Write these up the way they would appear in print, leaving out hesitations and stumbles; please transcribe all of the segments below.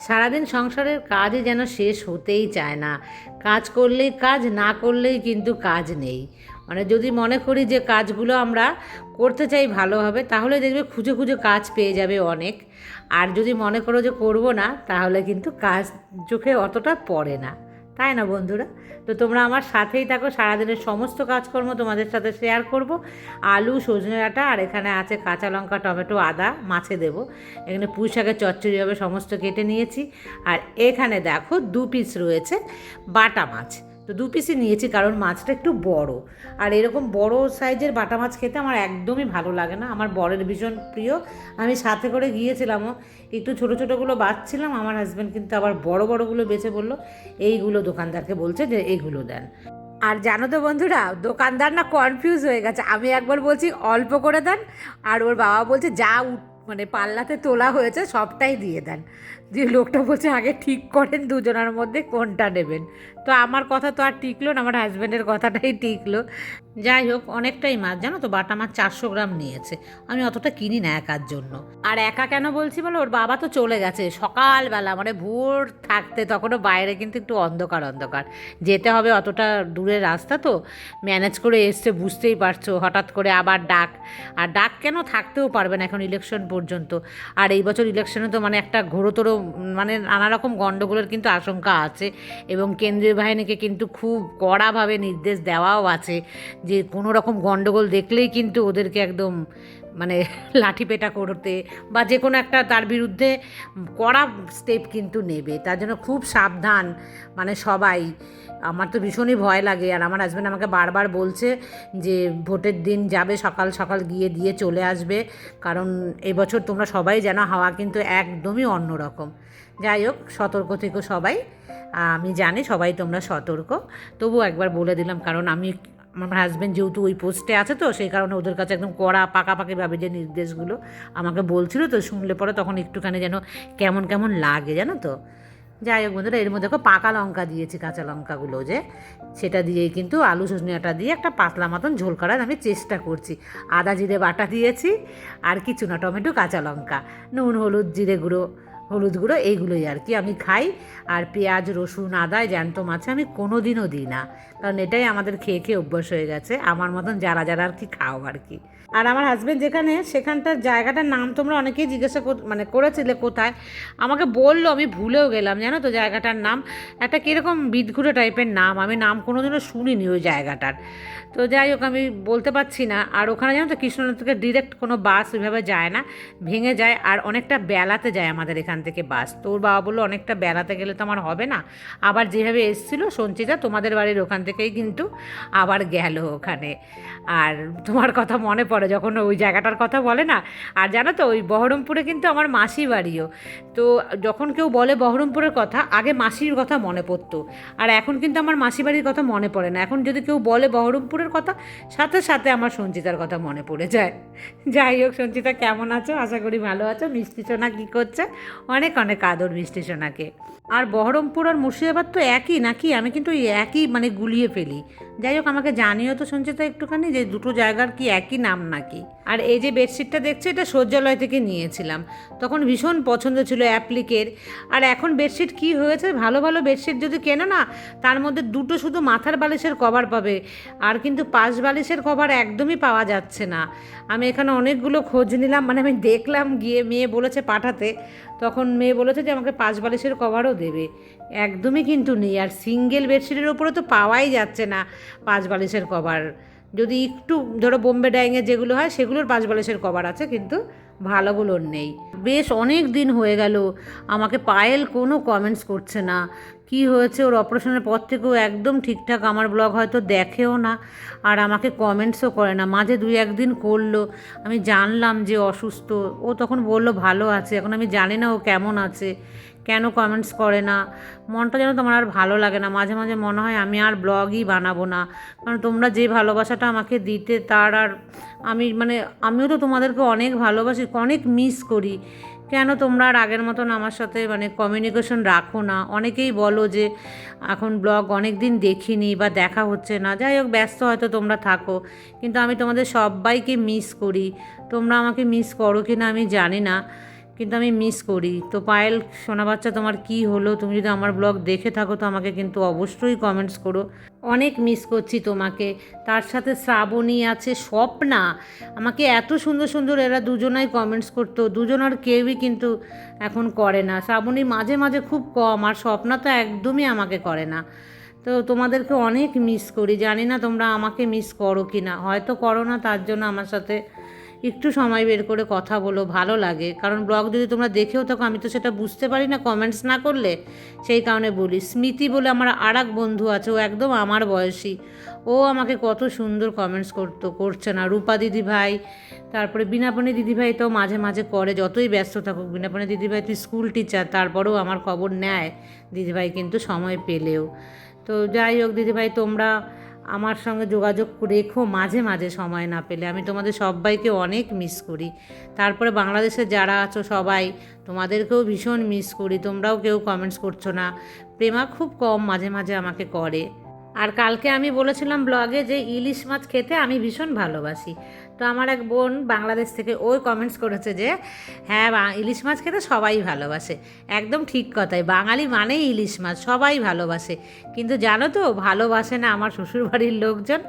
সারাদিন সংসারের কাজই যেন শেষ হতেই চায় না। কাজ করলেই কাজ, না করলেই কিন্তু কাজ নেই। মানে যদি মনে করি যে কাজগুলো আমরা করতে চাই ভালোভাবে, তাহলে দেখবে খুঁজে খুঁজে কাজ পেয়ে যাবে অনেক। আর যদি মনে করো যে করব না, তাহলে কিন্তু কাজ চোখে অতটা পড়ে না, তাই না বন্ধুরা? তো তোমরা আমার সাথেই থাকো, সারাদিনের সমস্ত কাজকর্ম তোমাদের সাথে শেয়ার করব। আলু, সজনে ডাঁটা, আর এখানে আছে কাঁচা লঙ্কা, টমেটো, আদা, মাছে দেবো। এখানে পুঁই শাকের চচ্চড়ি হবে, সমস্ত কেটে নিয়েছি। আর এখানে দেখো 2 পিস রয়েছে বাটা মাছ। তো 2 পিসই নিয়েছি কারণ মাছটা একটু বড়। আর এরকম বড় সাইজের বাটা মাছ খেতে আমার একদমই ভালো লাগে না, আমার বরের ভীষণ প্রিয়। আমি সাথে করে গিয়েছিলামও, একটু ছোটো ছোটোগুলো বাছছিলাম, আমার হাজব্যান্ড কিন্তু আবার বড় বড়গুলো বেছে বললো এইগুলো দোকানদারকে বলছে যে এইগুলো দেন। আর জানো তো বন্ধুরা, দোকানদার না কনফিউজ হয়ে গেছে। আমি একবার বলছি অল্প করে দেন, আর ওর বাবা বলছে যা মানে পাল্লাতে তোলা হয়েছে সবটাই দিয়ে দেন। যে লোকটা বলছে আগে ঠিক করেন দুজনের মধ্যে কোনটা নেবেন। তো আমার কথা তো আর টিকলো না, আমার হাজব্যান্ডের কথাটাই টিকলো। যাই হোক, অনেকটাই মাছ, জানো তো, বাটা মাছ 400 গ্রাম নিয়েছে। আমি অতটা কিনি না একার জন্য। আর একা কেন বলছি বলো, ওর বাবা তো চলে গেছে সকালবেলা, মানে ভোর থাকতে, তখনও বাইরে কিন্তু একটু অন্ধকার অন্ধকার, যেতে হবে, অতটা দূরের রাস্তা তো ম্যানেজ করে এসছে, বুঝতেই পারছো। হঠাৎ করে আবার ডাক, আর ডাক কেন, থাকতেও পারবে না এখন ইলেকশন পর্যন্ত। আর এই বছর ইলেকশনে তো মানে একটা ঘোরতর, মানে নানা রকম গণ্ডগোলের কিন্তু আশঙ্কা আছে, এবং কেন্দ্রীয় বাহিনীকে কিন্তু খুব কড়াভাবে নির্দেশ দেওয়াও আছে যে কোনো রকম গণ্ডগোল দেখলেই কিন্তু ওদেরকে একদম মানে লাঠিপেটা করতে, বা যে কোনো একটা তার বিরুদ্ধে কড়া স্টেপ কিন্তু নেবে। তার জন্য খুব সাবধান মানে সবাই। আমার তো ভীষণই ভয় লাগে। আর আমার হাজব্যান্ড আমাকে বারবার বলছে যে ভোটের দিন যাবে, সকাল সকাল গিয়ে দিয়ে চলে আসবে, কারণ এবছর তোমরা সবাই জানো হাওয়া কিন্তু একদমই অন্যরকম। যাই হোক, সতর্ক থেকো সবাই। আমি জানি সবাই তোমরা সতর্ক, তবুও একবার বলে দিলাম, কারণ আমার হাজব্যান্ড যেহেতু ওই পোস্টে আছে, তো সেই কারণে ওদের কাছে একদম কড়া পাকাপাকিভাবে যে নির্দেশগুলো আমাকে বলছিল, তো শুনলে পরে তখন একটুখানি যেন কেমন কেমন লাগে, জানো তো। যাই হোক বন্ধুরা, এর মধ্যে দেখো পাকা লঙ্কা দিয়েছি, কাঁচা লঙ্কাগুলো যে, সেটা দিয়েই কিন্তু আলু সজনেটা দিয়ে একটা পাতলা মতন ঝোল করার আমি চেষ্টা করছি। আদা জিরে বাটা দিয়েছি, আর কিছু না, টমেটো, কাঁচা লঙ্কা, নুন, হলুদ, জিরে গুঁড়ো, হলুদ গুঁড়ো, এইগুলোই আর কি আমি খাই। আর পেঁয়াজ, রসুন, আদা, জ্যান্ত মাছে আমি কোনো দিনও দিই না, কারণ এটাই আমাদের খেয়ে খেয়ে অভ্যাস হয়ে গেছে, আমার মতন যারা যারা আর কি খাও আর কি। আর আমার হাজব্যান্ড যেখানে, সেখানটার জায়গাটার নাম তোমরা অনেকেই জিজ্ঞাসা মানে করেছিলে কোথায়, আমাকে বললো, আমি ভুলেও গেলাম, জানো তো জায়গাটার নাম। একটা কীরকম বিদঘুটে টাইপের নাম, আমি নাম কোনোদিনও শুনিনি ওই জায়গাটার। তো যাই হোক, আমি বলতে পারছি না। আর ওখানে জানো তো কৃষ্ণনগর থেকে ডিরেক্ট কোনো বাস ওইভাবে যায় না, ভেঙে যায়, আর অনেকটা বেলাতে যায় আমাদের এখান থেকে বাস। তো ওর বাবা বললো অনেকটা বেলাতে গেলে তো আমার হবে না। আবার যেভাবে এসেছিলো সঞ্চিতা তোমাদের বাড়ির ওখান থেকেই কিন্তু আবার গেল ওখানে। আর তোমার কথা মনে পড়ে যখন ওই জায়গাটার কথা বলে না। আর জানো তো, ওই বহরমপুরে কিন্তু আমার মাসি বাড়িও। তো যখন কেউ বলে বহরমপুরের কথা, আগে মাসির কথা মনে পড়তো। আর এখন কিন্তু আমার মাসি বাড়ির কথা মনে পড়ে না। এখন যদি কেউ বলে বহরমপুরের কথা, সাথে সাথে আমার সঞ্চিতার কথা মনে পড়ে যায়। যাই হোক, সঞ্চিতা কেমন আছো? আশা করি ভালো আছো। মিষ্টি সোনা কী করছে? অনেক অনেক আদর মিষ্টি সোনাকে। আর বহরমপুর আর মুর্শিদাবাদ তো একই নাকি? আমি কিন্তু ওই একই মানে গুলিয়ে ফেলি। যাই হোক, আমাকে জানিও তো সঞ্চিতা একটুখানি, যে দুটো জায়গার কি একই নাম নাকি। আর এই যে বেডশিটটা দেখছো, এটা সূর্যালয় থেকে নিয়েছিলাম, তখন ভীষণ পছন্দ ছিল অ্যাপ্লিকের। আর এখন বেডশিট কি হয়েছে, ভালো ভালো বেডশিট যদি কেনো না, তার মধ্যে দুটো শুধু মাথার বালিশের কভার পাবে, আর কিন্তু পাশ বালিশের কভার একদমই পাওয়া যাচ্ছে না। আমি এখানে অনেকগুলো খোঁজ নিলাম, মানে আমি দেখলাম গিয়ে, মেয়ে বলেছে পাঠাতে, তখন মেয়ে বলেছে যে আমাকে পাশ বালিশের কভারও দেবে, একদমই কিন্তু নেই। আর সিঙ্গেল বেডশিটের ওপরে তো পাওয়াই যাচ্ছে না পাঁচ বালিশের কভার। যদি একটু ধরো বোম্বে ডাইংয়ের যেগুলো হয় সেগুলোর পাঁচ বালিশের কভার আছে, কিন্তু ভালোগুলোর নেই। বেশ অনেক দিন হয়ে গেল, আমাকে পায়েল কোনো কমেন্টস করছে না। কি হয়েছে, ওর অপারেশনের পর থেকেও একদম ঠিকঠাক আমার ব্লগ হয়তো দেখেও না, আর আমাকে কমেন্টসও করে না। মাঝে 2-1 দিন করলো, আমি জানলাম যে অসুস্থ, ও তখন বললো ভালো আছে। এখন আমি জানি না ও কেমন আছে, কেন কমেন্টস করে না। মনটা যেন তোমার আর ভালো লাগে না। মাঝে মাঝে মনে হয় আমি আর ব্লগই বানাবো না, কারণ তোমরা যে ভালোবাসাটা আমাকে দিতে, তার আর আমি মানে আমিও তো তোমাদেরকে অনেক ভালোবাসি, অনেক মিস করি। কেন তোমরা আর আগের মতন আমার সাথে মানে কমিউনিকেশন রাখো না? অনেকেই বলো যে এখন ব্লগ অনেক দিন দেখিনি বা দেখা হচ্ছে না। যাই হোক, ব্যস্ত হয়তো তোমরা থাকো, কিন্তু আমি তোমাদের সবাইকে মিস করি। তোমরা আমাকে মিস করো কি না আমি জানি না, কিন্তু আমি মিস করি। তো পায়েল সোনা বাচ্চা, তোমার কি হলো? তুমি যদি আমার ব্লগ দেখে থাকো তো আমাকে কিন্তু অবশ্যই কমেন্টস করো। অনেক মিস করছি তোমাকে। তার সাথে শ্রাবণী আছে, স্বপ্না, আমাকে এত সুন্দর সুন্দর এরা দুজনাই কমেন্টস করতো, দুজন আর কেউই কিন্তু এখন করে না। শ্রাবণী মাঝে মাঝে খুব কম, আর স্বপ্না তো একদমই আমাকে করে না। তো তোমাদেরকে অনেক মিস করি, জানি না তোমরা আমাকে মিস করো কি না, হয়তো করো না, তার জন্য আমার সাথে একটু সময় বের করে কথা বলো, ভালো লাগে। কারণ ব্লগ যদি তোমরা দেখেও থাকো আমি তো সেটা বুঝতে পারি না কমেন্টস না করলে, সেই কারণে বলি। স্মৃতি বলে আমার আর এক বন্ধু আছে, ও একদম আমার বয়সী, ও আমাকে কত সুন্দর কমেন্টস করছে না। রূপা দিদি ভাই, তারপরে বীণাপাণি দিদিভাই তো মাঝে মাঝে করে, যতই ব্যস্ত থাকুক। বীণাপাণি দিদিভাই তো স্কুল টিচার, তারপরেও আমার খবর নেয় দিদিভাই কিন্তু সময় পেলেও। তো যাই হোক দিদিভাই, তোমরা আমার সঙ্গে যোগাযোগ রেখো মাঝে মাঝে সময় না পেলে। আমি তোমাদের সবাইকে অনেক মিস করি। তারপরে বাংলাদেশে যারা আছো সবাই, তোমাদেরকেও ভীষণ মিস করি। তোমরাও কেউ কমেন্টস করছো না। প্রেমা খুব কম মাঝে মাঝে আমাকে করে। আর কালকে আমি বলেছিলাম ব্লগে যে ইলিশ মাছ খেতে আমি ভীষণ ভালোবাসি। তো আমার এক বোন বাংলাদেশ থেকে ওই কমেন্টস করেছে যে হ্যাঁ, ইলিশ মাছ খেতে সবাই ভালোবাসে। একদম ঠিক কথাই, বাঙালি মানেই ইলিশ মাছ, সবাই ভালোবাসে। কিন্তু জানো তো, ভালোবাসে না আমার শ্বশুরবাড়ির লোকজন,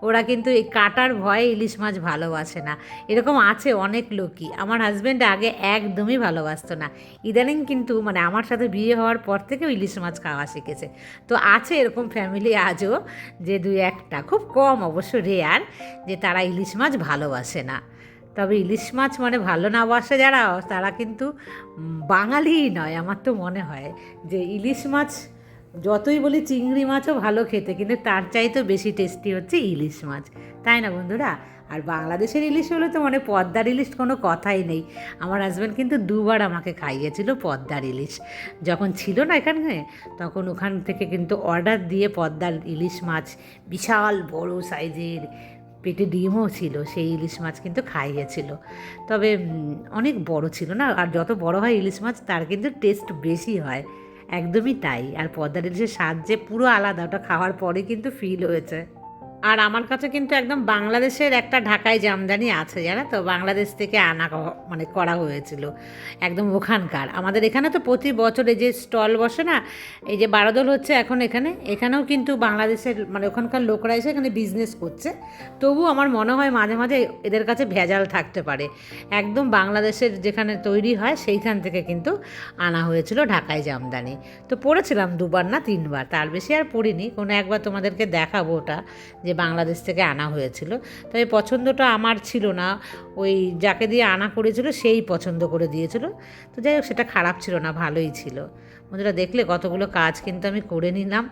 ওরা কিন্তু এই কাটার ভয়ে ইলিশ মাছ ভালোবাসে না। এরকম আছে অনেক লোকই। আমার হাজব্যান্ড আগে একদমই ভালোবাসতো না, ইদানিং কিন্তু মানে আমার সাথে বিয়ে হওয়ার পর থেকেও ইলিশ মাছ খাওয়া শিখেছে। তো আছে এরকম ফ্যামিলি আজও, যে দুই একটা, খুব কম অবশ্য, রেয়ার, যে তারা ইলিশ মাছ ভালোবাসে না। তবে ইলিশ মাছ মানে ভালো না বাসে যারা, তারা কিন্তু বাঙালিই নয়। আমার তো মনে হয় যে ইলিশ মাছ, যতই বলি চিংড়ি মাছও ভালো খেতে, কিন্তু তার চাইতেও বেশি টেস্টি হচ্ছে ইলিশ মাছ, তাই না বন্ধুরা? আর বাংলাদেশের ইলিশ হলে তো মানে পদ্মার ইলিশ কোনো কথাই নেই। আমার হাজব্যান্ড কিন্তু দুবার আমাকে খাইয়েছিল পদ্মার ইলিশ, যখন ছিল না এখানে, তখন ওখান থেকে কিন্তু অর্ডার দিয়ে পদ্মার ইলিশ মাছ, বিশাল বড় সাইজের, পেটে ডিমও ছিল, সেই ইলিশ মাছ কিন্তু খাইয়েছিল। তবে অনেক বড় ছিল না, আর যত বড় হয় ইলিশ মাছ তার কিন্তু টেস্ট বেশি হয়, একদমই তাই। আর পদ্মার ইলিশের স্বাদ যে পুরো আলাদা, ওটা খাওয়ার পরে কিন্তু ফিল হয়েছে। আর আমার কাছে কিন্তু একদম বাংলাদেশের একটা ঢাকাই জামদানি আছে, জানো তো, বাংলাদেশ থেকে আনা মানে করা হয়েছিল, একদম ওখানকার। আমাদের এখানে তো প্রতি বছর এই যে স্টল বসে না, এই যে বারোদল হচ্ছে এখন এখানেও কিন্তু বাংলাদেশের মানে ওখানকার লোকরা এসে এখানে বিজনেস করছে। তবু আমার মনে হয় মাঝে মাঝে এদের কাছে ভেজাল থাকতে পারে। একদম বাংলাদেশের যেখানে তৈরি হয় সেইখান থেকে কিন্তু আনা হয়েছিল ঢাকাই জামদানি। তো পরেছিলাম দুবার না তিনবার, তার বেশি আর পরিনি। কোনো একবার তোমাদেরকে দেখাবো ওটা, যে বাংলাদেশ থেকে আনা হয়েছিল। তবে পছন্দটা আমার ছিল না, ওই যাকে দিয়ে আনা করেছিল সেই পছন্দ করে দিয়েছিল। তো যাই হোক, সেটা খারাপ ছিল না, ভালোই ছিল। বন্ধুরা দেখলে কতগুলো কাজ কিন্তু আমি করে নিলাম,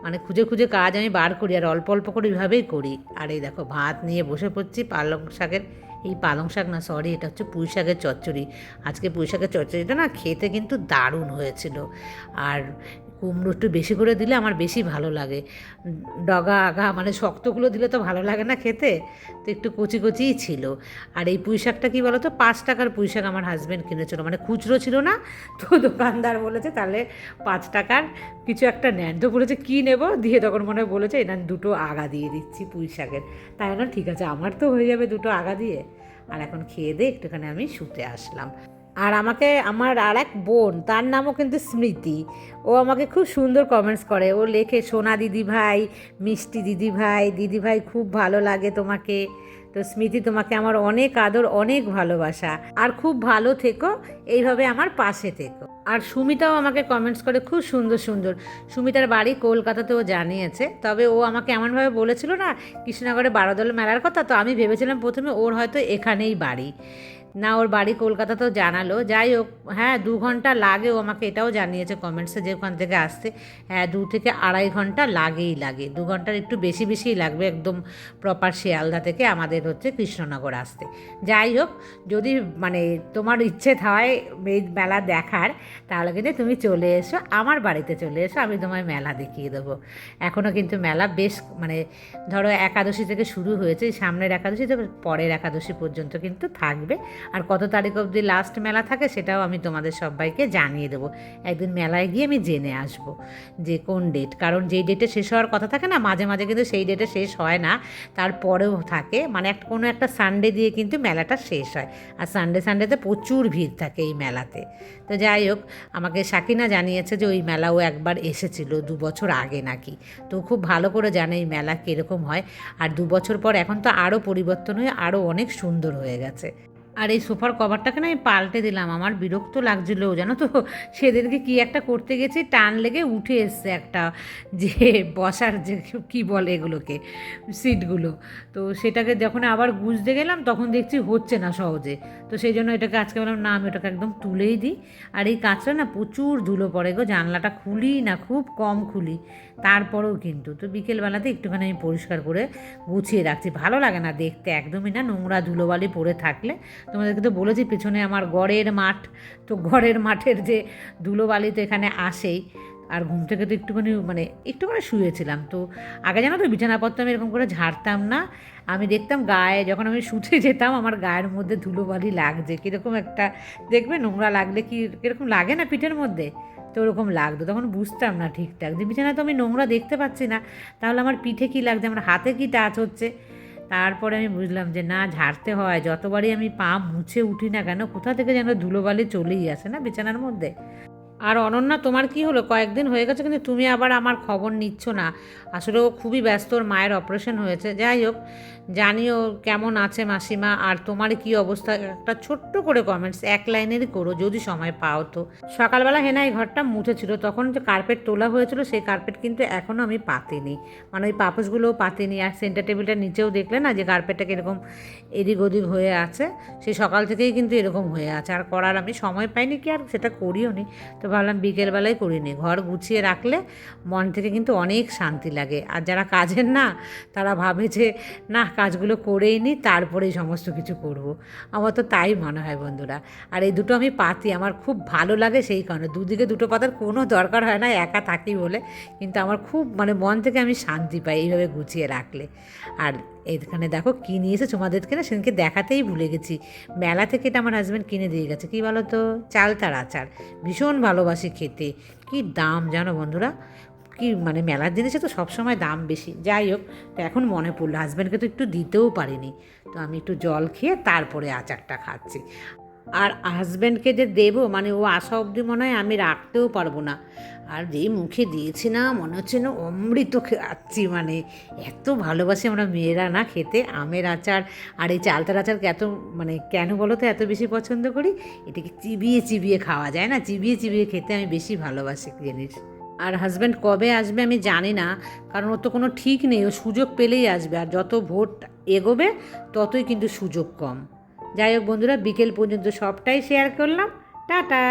মানে খুঁজে খুঁজে কাজ আমি বার করি, আর অল্প অল্প করে এইভাবেই করি। আর এই দেখো ভাত নিয়ে বসে পড়ছি, পালং শাকের, এই পালং শাক না, সরি, এটা হচ্ছে পুঁই শাকের চচ্চড়ি। আজকে পুঁই শাকের চচ্চড়িটা না খেতে কিন্তু দারুণ হয়েছিল। আর কুমড়ো একটু বেশি করে দিলে আমার বেশি ভালো লাগে। ডগা আগা মানে শক্তগুলো দিলে তো ভালো লাগে না খেতে, তো একটু কচি কচিই ছিল। আর এই পুঁই শাকটা কী বলো তো, 5 টাকার পুঁই শাক আমার হাজব্যান্ড কিনেছিল, মানে খুচরো ছিল না, তো দোকানদার বলেছে তাহলে 5 টাকার কিছু একটা নেন। তো বলেছে কী নেবো, দিয়ে তখন মনে বলেছে এনার 2টো আগা দিয়ে দিচ্ছি পুঁই শাকের। তাই না, ঠিক আছে, আমার তো হয়ে যাবে 2টো আগা দিয়ে। আর এখন খেয়ে দিয়ে একটুখানি আমি শুতে আসলাম। আর আমাকে আমার আর এক বোন, তার নামও কিন্তু স্মৃতি, ও আমাকে খুব সুন্দর কমেন্টস করে। ও লেখে, সোনা দিদি ভাই, মিষ্টি দিদি ভাই, দিদি ভাই খুব ভালো লাগে তোমাকে। তো স্মৃতি, তোমাকে আমার অনেক আদর, অনেক ভালোবাসা, আর খুব ভালো থেকো, এইভাবে আমার পাশে থেকো। আর সুমিতাও আমাকে কমেন্টস করে খুব সুন্দর সুন্দর। সুমিতার বাড়ি কলকাতাতেও জানিয়েছে, তবে ও আমাকে এমনভাবে বলেছিল না কৃষ্ণনগরে বারোদল মেলার কথা, তো আমি ভেবেছিলাম প্রথমে ওর হয়তো এখানেই বাড়ি, না ওর বাড়ি কলকাতাতেও জানালো। যাই হোক, হ্যাঁ 2 ঘন্টা লাগে, ও আমাকে এটাও জানিয়েছে কমেন্টসে যে ওখান থেকে আসতে হ্যাঁ 2 থেকে আড়াই ঘন্টা লাগে, 2 ঘন্টার একটু বেশি বেশিই লাগবে একদম প্রপার শিয়ালদা থেকে আমাদের হচ্ছে কৃষ্ণনগর আসতে। যাই হোক, যদি মানে তোমার ইচ্ছে হয় এই মেলা দেখার, তাহলে কিন্তু তুমি চলে এসো, আমার বাড়িতে চলে এসো, আমি তোমায় মেলা দেখিয়ে দেবো। এখনও কিন্তু মেলা বেশ মানে ধরো একাদশী থেকে শুরু হয়েছে, সামনের একাদশী থেকে পরের একাদশী পর্যন্ত কিন্তু থাকবে। আর কত তারিখ অবধি লাস্ট মেলা থাকে সেটাও আমি তোমাদের সবাইকে জানিয়ে দেবো। একদিন মেলায় গিয়ে আমি জেনে আসবো যে কোন ডেট, কারণ যেই ডেটে শেষ হওয়ার কথা থাকে না, মাঝে মাঝে কিন্তু সেই ডেটে শেষ হয় না, তারপরেও থাকে, মানে কোনো একটা সানডে দিয়ে কিন্তু মেলাটা শেষ হয়। আর সানডেতে প্রচুর ভিড় থাকে এই মেলাতে। তো যাই হোক, আমাকে সাকিনা জানিয়েছে যে ওই মেলাও একবার এসেছিল 2 বছর আগে নাকি, তো খুব ভালো করে জানে এই মেলা কীরকম হয়। আর 2 বছর পর এখন তো আরও পরিবর্তন হয়ে আরও অনেক সুন্দর হয়ে গেছে। আর এই সোফার কভারটাকে না আমি পাল্টে দিলাম, আমার বিরক্ত লাগছিল জানো তো, সেদিনকে কি একটা করতে গেছি, টান লেগে উঠে এসছে একটা, যে বসার যে কী বলে এগুলোকে, সিটগুলো। তো সেটাকে যখন আবার গুঁজতে গেলাম তখন দেখছি হচ্ছে না সহজে, তো সেই জন্য এটাকে আজকে বললাম না, আমি ওটাকে একদম তুলেই দিই। আর এই কাজটা না প্রচুর ধুলো পড়ে গো, জানলাটা খুলি না, খুব কম খুলি, তারপরেও কিন্তু। তো বিকেলবেলাতে একটুখানি আমি পরিষ্কার করে গুছিয়ে রাখছি, ভালো লাগে না দেখতে একদমই না, নোংরা ধুলোবালি পড়ে থাকলে। তোমাদেরকে তো বলেছি পেছনে আমার ঘরের মাঠ, তো ঘরের মাঠের যে ধুলোবালি তো এখানে আসেই। আর ঘুম থেকে তো একটুখানি শুয়েছিলাম, তো আগে জানো তো বিছানাপত্র আমি এরকম করে ঝাড়তাম না, আমি দেখতাম গায়ে যখন আমি শুতে যেতাম আমার গায়ের মধ্যে ধুলোবালি লাগছে, কীরকম একটা দেখবে নোংরা লাগলে কীরকম লাগে না পিঠের মধ্যে, তো ওরকম লাগতো, তখন বুঝতাম না ঠিকঠাক যে বিছানা তো আমি নোংরা দেখতে পাচ্ছি না, তাহলে আমার পিঠে কী লাগছে, আমার হাতে কী টাচ হচ্ছে। তারপরে আমি বুঝলাম যে না, ঝাড়তে হয়, যতবারই আমি পা মুছে উঠি না কেন কোথা থেকে যেন ধুলোবালি চলেই আসে না বিছানার মধ্যে। আর অনন্যা, তোমার কি হলো? কয়েকদিন হয়ে গেছে কিন্তু তুমি আবার আমার খবর নিচ্ছ না। আসলে ও খুবই ব্যস্ত, ওর মায়ের অপারেশন হয়েছে। যাই হোক, জানিও কেমন আছে মাসিমা, আর তোমার কি অবস্থা, একটা ছোট্ট করে কমেন্টস 1 লাইনেরই করো যদি সময় পাও তো। সকালবেলা হেনা এই ঘরটা মুছেছিল, তখন যে কার্পেট তোলা হয়েছিল সেই কার্পেট কিন্তু এখনও আমি পাতিনি, মানে ওই পাপোশগুলোও পাতিনি। আর সেন্টার টেবিলটার নিচেও দেখলে না যে কার্পেটটা কীরকম এদিক ওদিক হয়ে আছে, সেই সকাল থেকেই কিন্তু এরকম হয়ে আছে, আর করার আমি সময় পাইনি, কি আর সেটা করিও নি। তো ভাবলাম বিকেলবেলায় করিনি, ঘর গুছিয়ে রাখলে মন থেকে কিন্তু অনেক শান্তি লাগে। আর যারা কাজের না, তারা ভাবে যে না কাজগুলো করেই নি তারপরেই সমস্ত কিছু করব। আমার তো তাই মনে হয় বন্ধুরা। আর এই দুটো আমি পাতি, আমার খুব ভালো লাগে সেই কারণে, দুদিকে দুটো পাতার কোনো দরকার হয় না, একা থাকি বলে, কিন্তু আমার খুব মন থেকে আমি শান্তি পাই এইভাবে গুছিয়ে রাখলে। আর এখানে দেখো কী নিয়েছে তোমাদেরকে না সেদিনকে দেখাতেই ভুলে গেছি, মেলা থেকে এটা আমার হাজব্যান্ড কিনে দিয়ে গেছে। কী বলো তো, চালতার আচার, ভীষণ ভালোবাসি খেতে। কি দাম জানো বন্ধুরা, কি মেলার জিনিসে তো সবসময় দাম বেশি। যাই হোক, তো এখন মনে পড়লো হাজব্যান্ডকে তো একটু দিতেও পারিনি, তো আমি একটু জল খেয়ে তারপরে আচারটা খাচ্ছি। আর হাজব্যান্ডকে যে দেবো ও আসা অবধি মনে হয় আমি রাখতেও পারবো না। আর যেই মুখে দিয়েছি না, মনে হচ্ছে না অমৃত খাচ্ছি, এত ভালোবাসি আমরা মেয়েরা না খেতে আমের আচার। আর এই চালতার আচারকে এত কেন বলো তো এত বেশি পছন্দ করি, এটাকে চিবিয়ে চিবিয়ে খাওয়া যায় না, চিবিয়ে চিবিয়ে খেতে আমি বেশি ভালোবাসি জিনিস। আর হাজব্যান্ড কবে আসবে আমি জানি না, কারণ ওর তো কোনো ঠিক নেই, ও সুযোগ পেলেই আসবে, আর যত ভোট এগোবে ততই কিন্তু সুযোগ কম। যাই হোক বন্ধুরা, বিকেল পর্যন্ত সবটাই শেয়ার করলাম। টাটা।